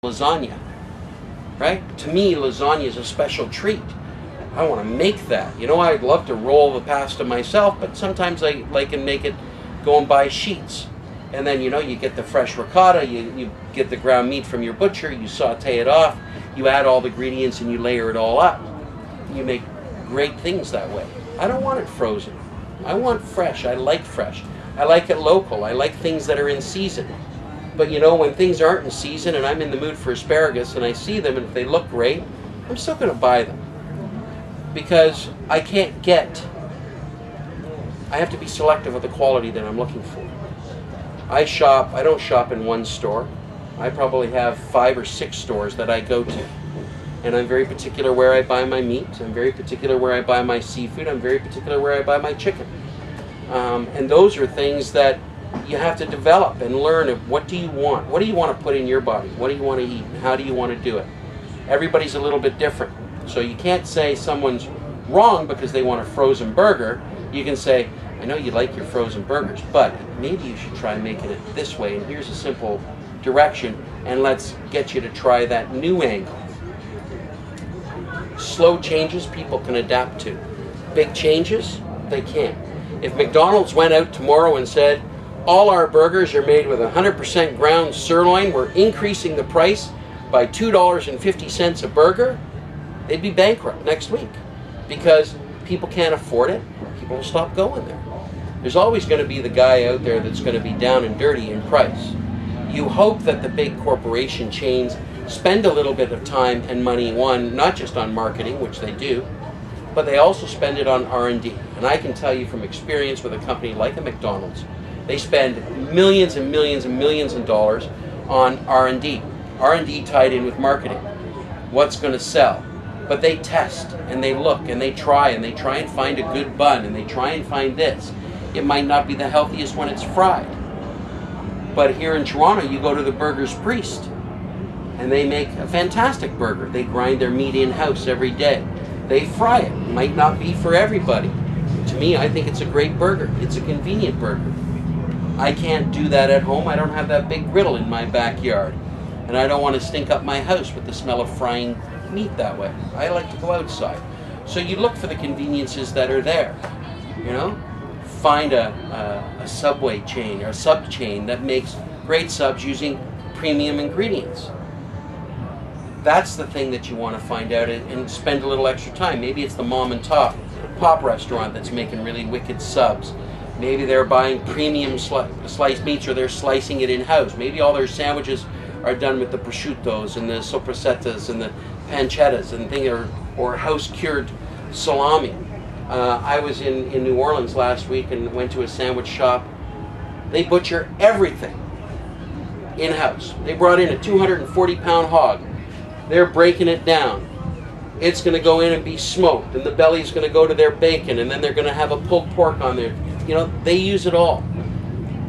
lasagna, right? To me, lasagna is a special treat. I want to make that. You know, I'd love to roll the pasta myself, but sometimes I like and make it, go and buy sheets. And then, you know, you get the fresh ricotta, you get the ground meat from your butcher, you saute it off, you add all the ingredients and you layer it all up. You make great things that way. I don't want it frozen. I want fresh. I like fresh. I like it local. I like things that are in season. But you know, when things aren't in season and I'm in the mood for asparagus and I see them and if they look great, I'm still going to buy them. Because I have to be selective of the quality that I'm looking for. I don't shop in one store. I probably have 5 or 6 stores that I go to. And I'm very particular where I buy my meat. I'm very particular where I buy my seafood. I'm very particular where I buy my chicken. And those are things that you have to develop and learn of what do you want? What do you want to put in your body? What do you want to eat? How do you want to do it? Everybody's a little bit different. So you can't say someone's wrong because they want a frozen burger. You can say, I know you like your frozen burgers, but maybe you should try making it this way, and here's a simple direction, and let's get you to try that new angle. Slow changes people can adapt to. Big changes, they can't. If McDonald's went out tomorrow and said, all our burgers are made with 100% ground sirloin, we're increasing the price by $2.50 a burger, they'd be bankrupt next week because people can't afford it. People will stop going there. There's always going to be the guy out there that's going to be down and dirty in price. You hope that the big corporation chains spend a little bit of time and money, one, not just on marketing, which they do, but they also spend it on R&D. And I can tell you from experience with a company like a McDonald's, they spend millions and millions and millions of dollars on R&D. R&D tied in with marketing. What's going to sell? But they test and they look and they try and find a good bun and they try and find this. It might not be the healthiest when it's fried. But here in Toronto, you go to the Burger's Priest and they make a fantastic burger. They grind their meat in-house every day. They fry it. It might not be for everybody. To me, I think it's a great burger. It's a convenient burger. I can't do that at home. I don't have that big griddle in my backyard. And I don't want to stink up my house with the smell of frying meat that way. I like to go outside. So you look for the conveniences that are there. You know? Find a Subway chain or a sub chain that makes great subs using premium ingredients. That's the thing that you want to find out and spend a little extra time. Maybe it's the mom and pop restaurant that's making really wicked subs. Maybe they're buying premium sliced meats or they're slicing it in-house. Maybe all their sandwiches are done with the prosciuttos and the soppressettas and the pancettas and things, or house-cured salami. I was in New Orleans last week and went to a sandwich shop. They butcher everything in-house. They brought in a 240-pound hog. They're breaking it down. It's going to go in and be smoked, and the belly's going to go to their bacon, and then they're going to have a pulled pork on there. You know, they use it all.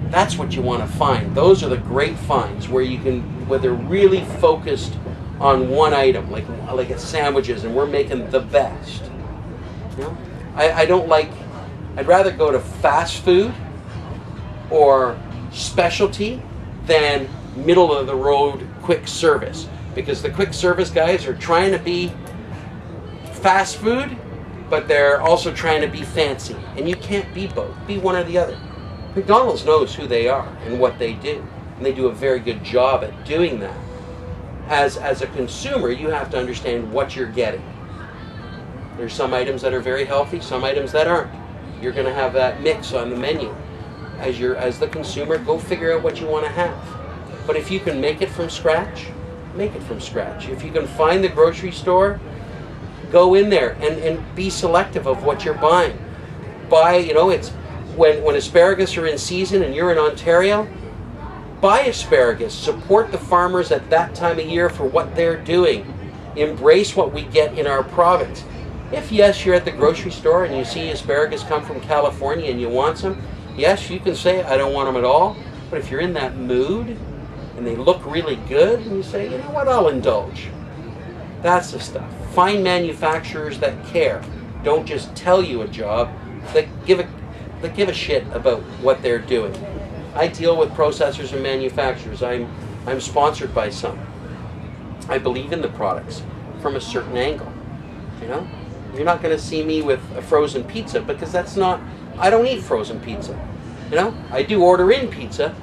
That's what you want to find. Those are the great finds where they're really focused on one item, like at sandwiches, and we're making the best. You know? I'd rather go to fast food or specialty than middle of the road quick service, because the quick service guys are trying to be fast food, but they're also trying to be fancy, and you can't be both. Be one or the other. McDonald's knows who they are and what they do, and they do a very good job at doing that. As a consumer, you have to understand what you're getting. There's some items that are very healthy, some items that aren't. You're going to have that mix on the menu. As the consumer, go figure out what you want to have. But if you can make it from scratch, make it from scratch. If you can find the grocery store, go in there and be selective of what you're buying. Buy, you know, it's when asparagus are in season and you're in Ontario, buy asparagus. Support the farmers at that time of year for what they're doing. Embrace what we get in our province. If, yes, you're at the grocery store and you see asparagus come from California and you want some, yes, you can say, I don't want them at all. But if you're in that mood and they look really good and you say, you know what, I'll indulge. That's the stuff. Find manufacturers that care. Don't just tell you a job, that give a shit about what they're doing. I deal with processors and manufacturers. I'm sponsored by some. I believe in the products from a certain angle. You know, you're not going to see me with a frozen pizza because that's not. I don't eat frozen pizza. You know, I do order in pizza,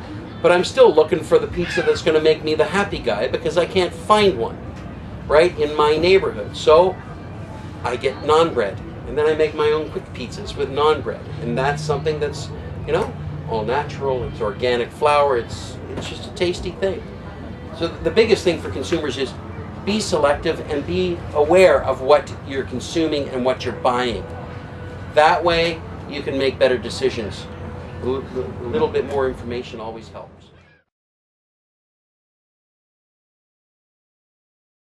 but I'm still looking for the pizza that's going to make me the happy guy because I can't find one, right, in my neighborhood. So I get naan bread, and then I make my own quick pizzas with naan bread, and that's something that's, you know, all natural. It's organic flour. It's just a tasty thing. So the biggest thing for consumers is be selective and be aware of what you're consuming and what you're buying. That way you can make better decisions. A little bit more information always helps.